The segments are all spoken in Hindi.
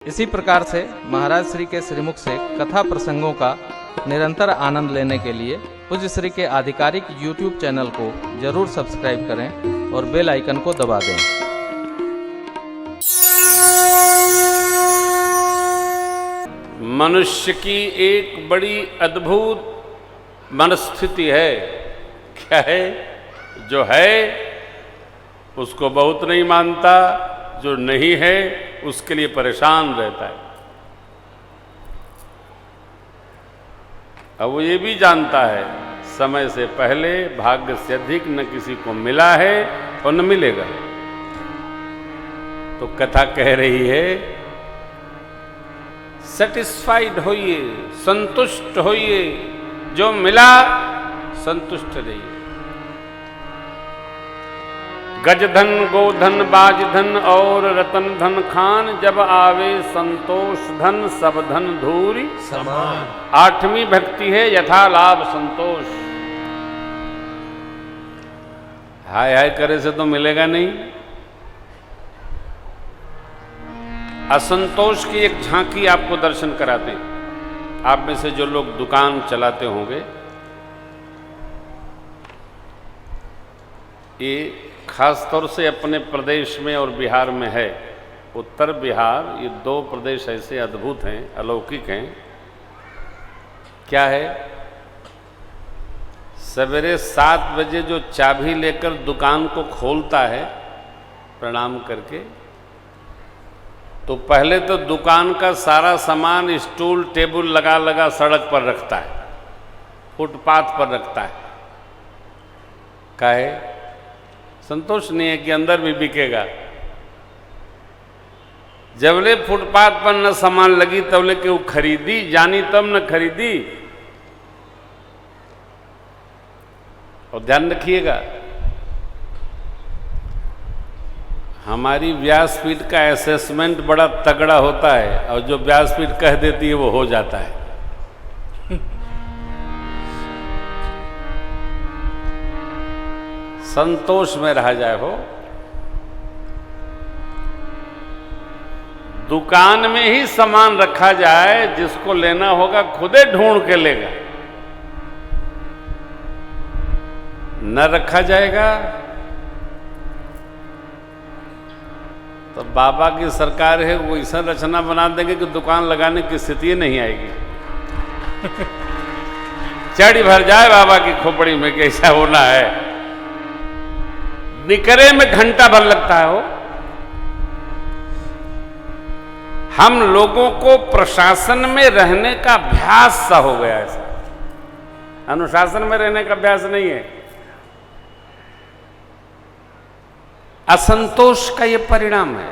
इसी प्रकार से महाराज श्री के श्रीमुख से कथा प्रसंगों का निरंतर आनंद लेने के लिए पूज्य श्री के आधिकारिक YouTube चैनल को जरूर सब्सक्राइब करें और बेल आइकन को दबा दें। मनुष्य की एक बड़ी अद्भुत मनस्थिति है। क्या है? जो है उसको बहुत नहीं मानता, जो नहीं है उसके लिए परेशान रहता है। अब वो ये भी जानता है समय से पहले भाग्य से अधिक न किसी को मिला है और न मिलेगा। तो कथा कह रही है, सेटिस्फाइड होइए, संतुष्ट होइए, जो मिला संतुष्ट रहिए। गजधन गोधन बाजधन और रतन धन खान, जब आवे संतोष धन सब धन धूरी समान। 8वीं भक्ति है यथा लाभ संतोष। हाय हाय करे से तो मिलेगा नहीं। असंतोष की एक झांकी आपको दर्शन कराते हैं। आप में से जो लोग दुकान चलाते होंगे, ये खास तौर से अपने प्रदेश में और बिहार में है। उत्तर बिहार, ये 2 प्रदेश ऐसे अद्भुत हैं, अलौकिक हैं। क्या है? सवेरे 7 बजे जो चाबी लेकर दुकान को खोलता है प्रणाम करके, तो पहले तो दुकान का सारा सामान स्टूल टेबल लगा लगा सड़क पर रखता है, फुटपाथ पर रखता है। काहे? संतोष नहीं है कि अंदर भी बिकेगा। जबले फुटपाथ पर न सामान लगी तबले कि वो खरीदी जानी तब न खरीदी। और ध्यान रखिएगा, हमारी व्यासपीठ का असेसमेंट बड़ा तगड़ा होता है और जो व्यासपीठ कह देती है वो हो जाता है। संतोष में रहा जाए हो। दुकान में ही सामान रखा जाए, जिसको लेना होगा खुदे ढूंढ के लेगा, न रखा जाएगा तो बाबा की सरकार है, वो ऐसा रचना बना देंगे कि दुकान लगाने की स्थिति नहीं आएगी। चढ़ भर जाए बाबा की खोपड़ी में कि ऐसा होना है। निकरे में घंटा भर लगता है हो। हम लोगों को प्रशासन में रहने का अभ्यास सा हो गया है। ऐसा अनुशासन में रहने का अभ्यास नहीं है। असंतोष का यह परिणाम है।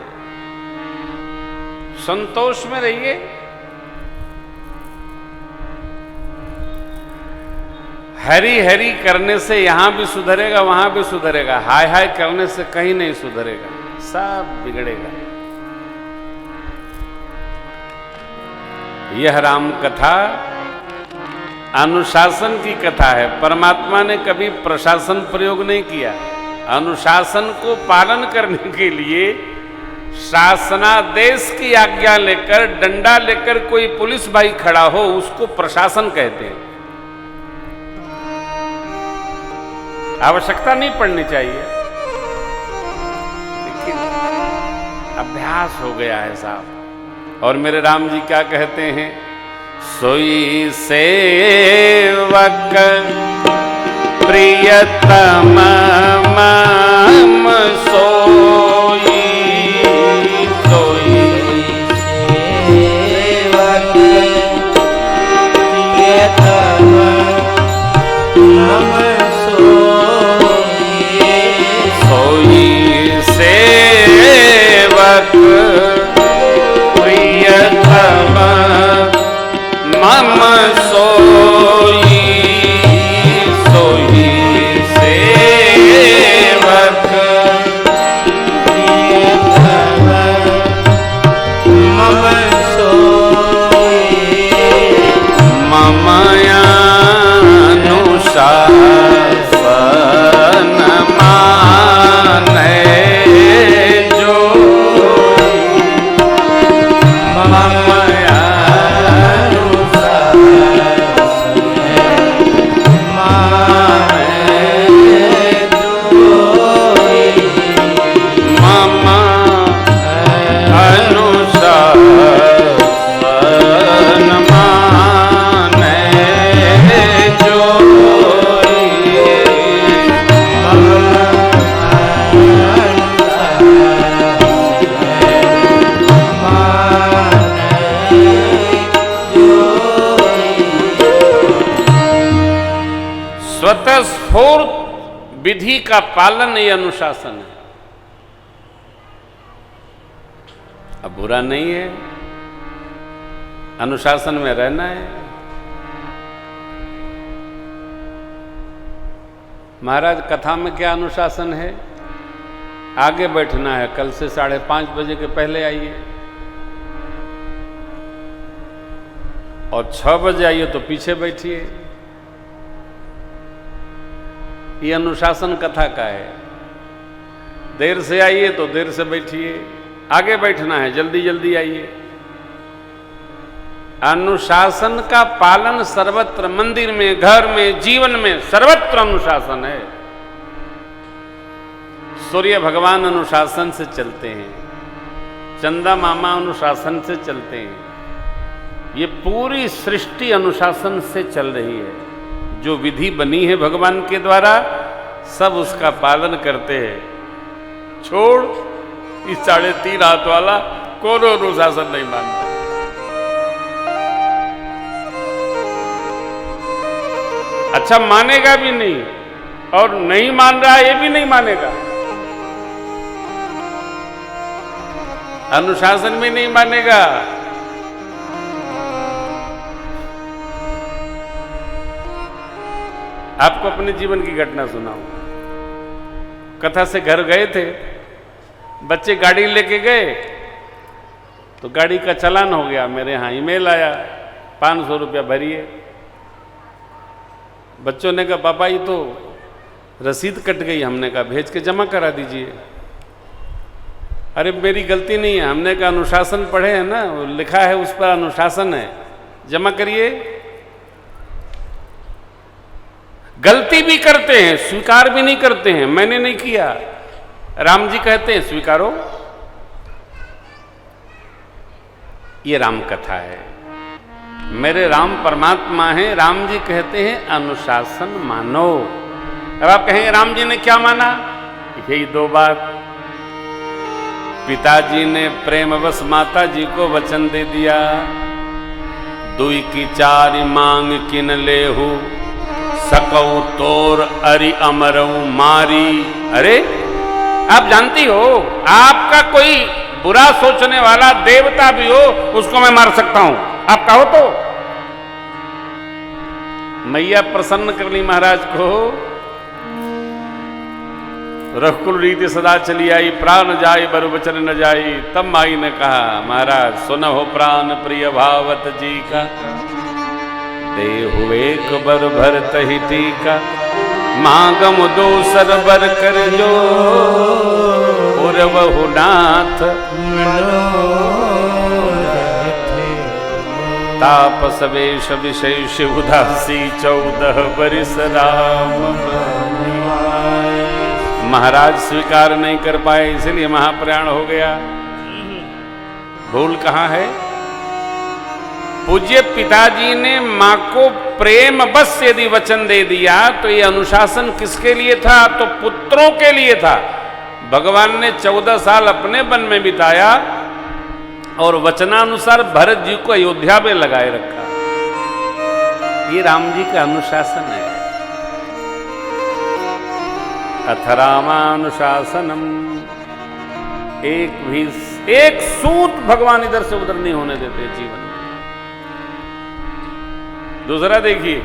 संतोष में रहिए। हरी हरी करने से यहां भी सुधरेगा, वहां भी सुधरेगा। हाय हाय करने से कहीं नहीं सुधरेगा, सब बिगड़ेगा। यह राम कथा अनुशासन की कथा है। परमात्मा ने कभी प्रशासन प्रयोग नहीं किया। अनुशासन को पालन करने के लिए शासनादेश की आज्ञा लेकर, डंडा लेकर कोई पुलिस भाई खड़ा हो, उसको प्रशासन कहते हैं। आवश्यकता नहीं पड़नी चाहिए, लेकिन अभ्यास हो गया है साहब। और मेरे राम जी क्या कहते हैं? सोई सेवक प्रियतम मम सोई, सोई सेवक प्रियतम मम सेवक प्रियतम मम सोई, सोई सेवक प्रियतम मम सोई। मम अनुशासन माने जो, मम कठोर विधि का पालन ये अनुशासन है। अब बुरा नहीं है, अनुशासन में रहना है। महाराज कथा में क्या अनुशासन है? आगे बैठना है, कल से 5:30 बजे के पहले आइए, और 6 बजे आइए तो पीछे बैठिए। ये अनुशासन कथा का है। देर से आइए तो देर से बैठिए, आगे बैठना है, जल्दी जल्दी आइए। अनुशासन का पालन सर्वत्र, मंदिर में, घर में, जीवन में, सर्वत्र अनुशासन है। सूर्य भगवान अनुशासन से चलते हैं, चंदा मामा अनुशासन से चलते हैं। ये पूरी सृष्टि अनुशासन से चल रही है। जो विधि बनी है भगवान के द्वारा, सब उसका पालन करते हैं। छोड़ इस 3.5 हाथ वाला कौन अनुशासन नहीं मानता। अच्छा मानेगा भी नहीं, और नहीं मान रहा ये भी नहीं मानेगा। अनुशासन भी नहीं मानेगा। आपको अपने जीवन की घटना सुनाऊं। कथा से घर गए थे, बच्चे गाड़ी लेके गए तो गाड़ी का चालान हो गया। मेरे यहाँ ईमेल आया, 500 रुपया भरिए। बच्चों ने कहा पापा ये तो रसीद कट गई। हमने कहा भेज के जमा करा दीजिए। अरे मेरी गलती नहीं है, हमने कहा अनुशासन पढ़े हैं ना, वो लिखा है उस पर अनुशासन है, जमा करिए। गलती भी करते हैं, स्वीकार भी नहीं करते हैं, मैंने नहीं किया। राम जी कहते हैं स्वीकारो। ये राम कथा है। मेरे राम परमात्मा हैं। राम जी कहते हैं अनुशासन मानो। अब आप कहेंगे राम जी ने क्या माना? यही 2 बात। पिताजी ने प्रेमवश माता जी को वचन दे दिया, 2 की 4 मांग किन लेहु, सकऊ तोर अरि अमरऊ मारी। अरे आप जानती हो, आपका कोई बुरा सोचने वाला देवता भी हो, उसको मैं मार सकता हूं। आप कहो तो। मैया प्रसन्न कर ली महाराज को। रघुकुल रीति सदा चली आई, प्राण जाय बर वचन न जाई। तब माई ने कहा महाराज सुनहो प्राण प्रिय भावत जी का, देहु एक बर भरत ही टीका, मांगम दोसर बर कर जो, उर्वहु नाथ तापस वेश विशेष उदासी 14 बरिस राम। महाराज स्वीकार नहीं कर पाए, इसलिए महाप्रयाण हो गया। भूल कहां है? पूज्य पिताजी ने मां को प्रेम बस यदि वचन दे दिया तो ये अनुशासन किसके लिए था? तो पुत्रों के लिए था। भगवान ने 14 साल अपने वन में बिताया और वचनानुसार भरत जी को अयोध्या में लगाए रखा। ये राम जी का अनुशासन है। अथ रामानुशासनम। एक सूत भगवान इधर से उधर नहीं होने देते जीवन में। दूसरा देखिए,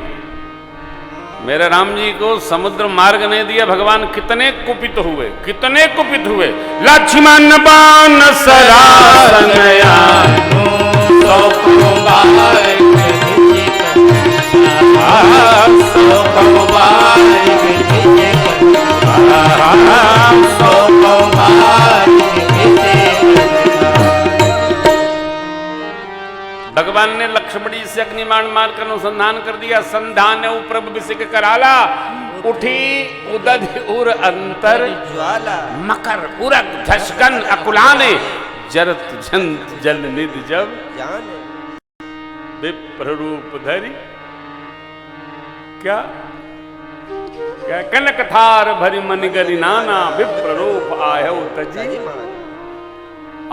मेरे राम जी को समुद्र मार्ग नहीं दिया भगवान, कितने कुपित हुए, कितने कुपित हुए। लक्ष्मण बाण सरासनया भगवान ने लक्ष्मण जी से अग्निबाण मारकर अनुसंधान कर दिया। संधान प्रभ विषिक कराला, उठी उदध उर अंतर ज्वाला, मकर उरग धशकन अकुलाने, जरत जंत जल निध जब जाने, विप्र रूप धरी। क्या क्या कनक थार भरी मन गरी नाना, विप्र रूप आयो तजी।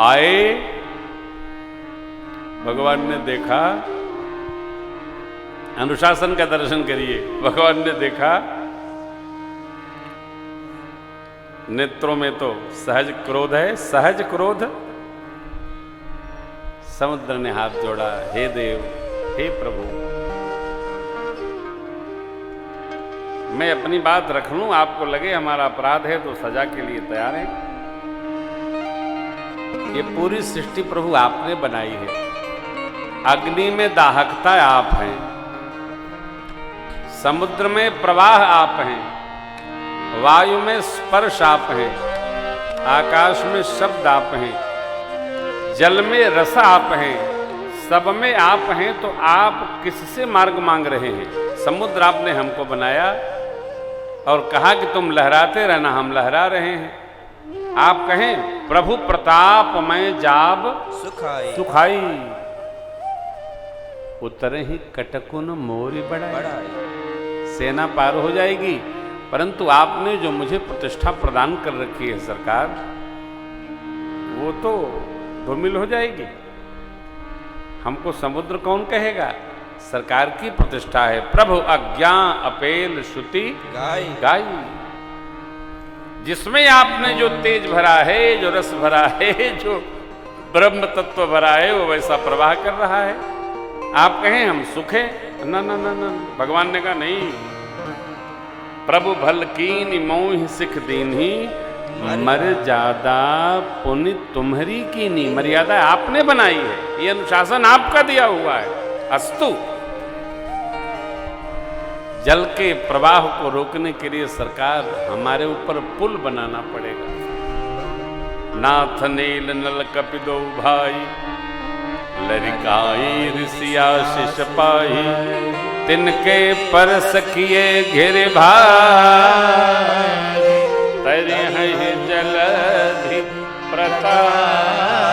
आए भगवान ने देखा, अनुशासन का दर्शन करिए। भगवान ने देखा नेत्रों में तो सहज क्रोध है, सहज क्रोध। समुद्र ने हाथ जोड़ा, हे देव, हे प्रभु, मैं अपनी बात रख लूं, आपको लगे हमारा अपराध है तो सजा के लिए तैयार है। ये पूरी सृष्टि प्रभु आपने बनाई है। अग्नि में दाहकता आप हैं, समुद्र में प्रवाह आप हैं, वायु में स्पर्श आप हैं, आकाश में शब्द आप हैं, जल में रस आप हैं, सब में आप हैं। तो आप किससे मार्ग मांग रहे हैं? समुद्र आपने हमको बनाया और कहा कि तुम लहराते रहना, हम लहरा रहे हैं। आप कहें प्रभु प्रताप में जाब सुखाई, उतरे ही कटकुन मोरी बढ़ाई। सेना पार हो जाएगी, परंतु आपने जो मुझे प्रतिष्ठा प्रदान कर रखी है सरकार, वो तो धूमिल हो जाएगी। हमको समुद्र कौन कहेगा? सरकार की प्रतिष्ठा है। प्रभु अज्ञा अपेल श्रुति गाई, जिसमें आपने जो तेज भरा है, जो रस भरा है, जो ब्रह्म तत्व भरा है, वो वैसा प्रवाह कर रहा है। आप कहें हम सुखे, ना ना ना ना, भगवान ने कहा नहीं, प्रभु भल कीन मोह सिख दीन्ही, मर्यादा पुण्य तुम्हारी कीनी। मर्यादा आपने बनाई है, ये अनुशासन आपका दिया हुआ है। अस्तु, जल के प्रवाह को रोकने के लिए सरकार हमारे ऊपर पुल बनाना पड़ेगा। नाथ नील नल कपिदो भाई, लरिकाई ऋषिया शिष पाई, तिनके पर सखिए घिरे भाई, तरे हैं जलधि प्रताप।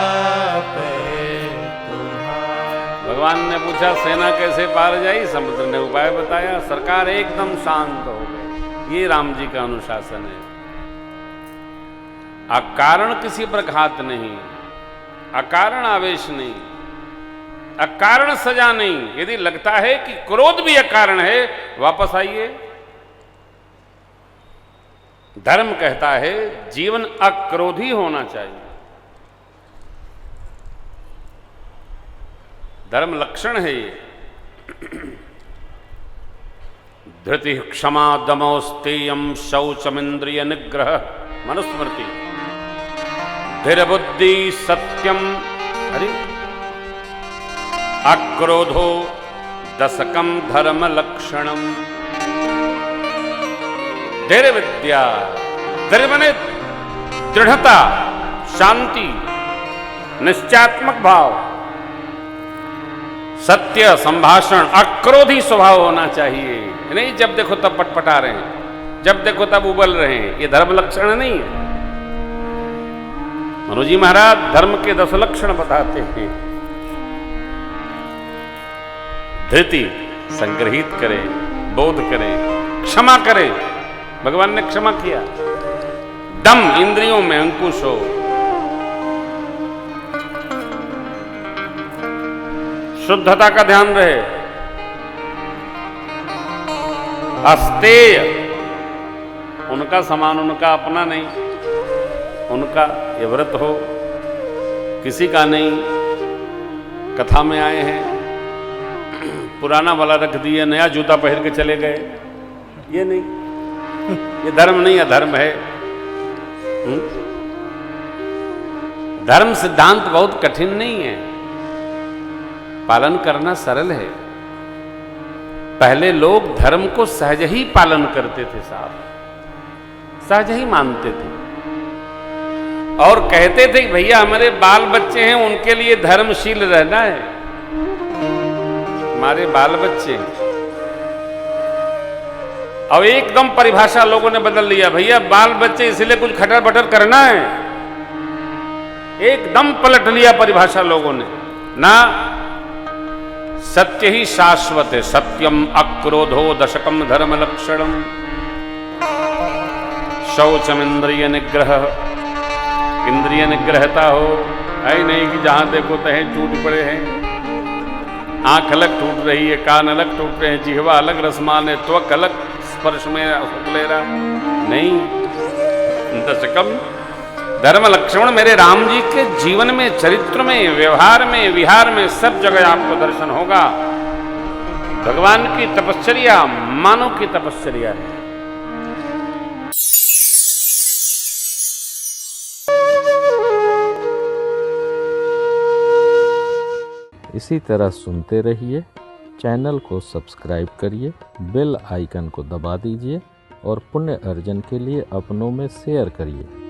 भगवान ने पूछा सेना कैसे पार जाई? समुद्र ने उपाय बताया, सरकार एकदम शांत हो गई। ये राम जी का अनुशासन है। अकारण किसी पर घात नहीं, अकारण आवेश नहीं, अकारण सजा नहीं। यदि लगता है कि क्रोध भी अकारण है, वापस आइए। धर्म कहता है जीवन अक्रोधी होना चाहिए। धर्म लक्षण है ये। धृति क्षमा दमोस्तेयम शौचमिंद्रिय निग्रह मनुस्मृति, धीर बुद्धि सत्यम, अरे अक्रोधो दशकम धर्म लक्षणम। धैर्य विद्या, धैर्य माने दृढ़ता, शांति, निश्चयात्मक भाव, सत्य संभाषण, अक्रोधी स्वभाव होना चाहिए। नहीं जब देखो तब पटपटा रहे हैं, जब देखो तब उबल रहे हैं, ये धर्म लक्षण नहीं है। मनोजी महाराज धर्म के 10 लक्षण बताते हैं। धृति, संग्रहित करे, बोध करे, क्षमा करे, भगवान ने क्षमा किया। दम, इंद्रियों में अंकुश हो। शुद्धता का ध्यान रहे। अस्तेय, उनका समान उनका अपना नहीं, उनका ये व्रत हो, किसी का नहीं। कथा में आए हैं, पुराना वाला रख दिए, नया जूता पहन के चले गए। ये नहीं, ये धर्म नहीं, अधर्म है। धर्म सिद्धांत बहुत कठिन नहीं है, पालन करना सरल है। पहले लोग धर्म को सहज ही पालन करते थे साहब, सहज ही मानते थे और कहते थे कि भैया हमारे बाल बच्चे हैं, उनके लिए धर्मशील रहना है। हमारे बाल बच्चे, अब एकदम परिभाषा लोगों ने बदल लिया, भैया बाल बच्चे इसलिए कुछ खटर बटर करना है। एकदम पलट लिया परिभाषा लोगों ने ना। सत्य ही शाश्वत है। सत्यम अक्रोधो दशकम धर्म लक्षणम, शौचम इंद्रिय निग्रह, इंद्रिय निग्रहता हो। ऐ नहीं कि जहां देखो तहे टूट पड़े हैं, आंख अलग टूट रही है, कान अलग टूट रहे हैं, जिह्वा अलग रसमान है, त्वक अलग स्पर्श में सुख ले रहा। नहीं, दशकम। धर्म लक्ष्मण मेरे राम जी के जीवन में, चरित्र में, व्यवहार में, विहार में सब जगह आपको दर्शन होगा। भगवान की तपश्चर्या मानव की तपश्चर्या है। इसी तरह सुनते रहिए, चैनल को सब्सक्राइब करिए, बेल आइकन को दबा दीजिए और पुण्य अर्जन के लिए अपनों में शेयर करिए।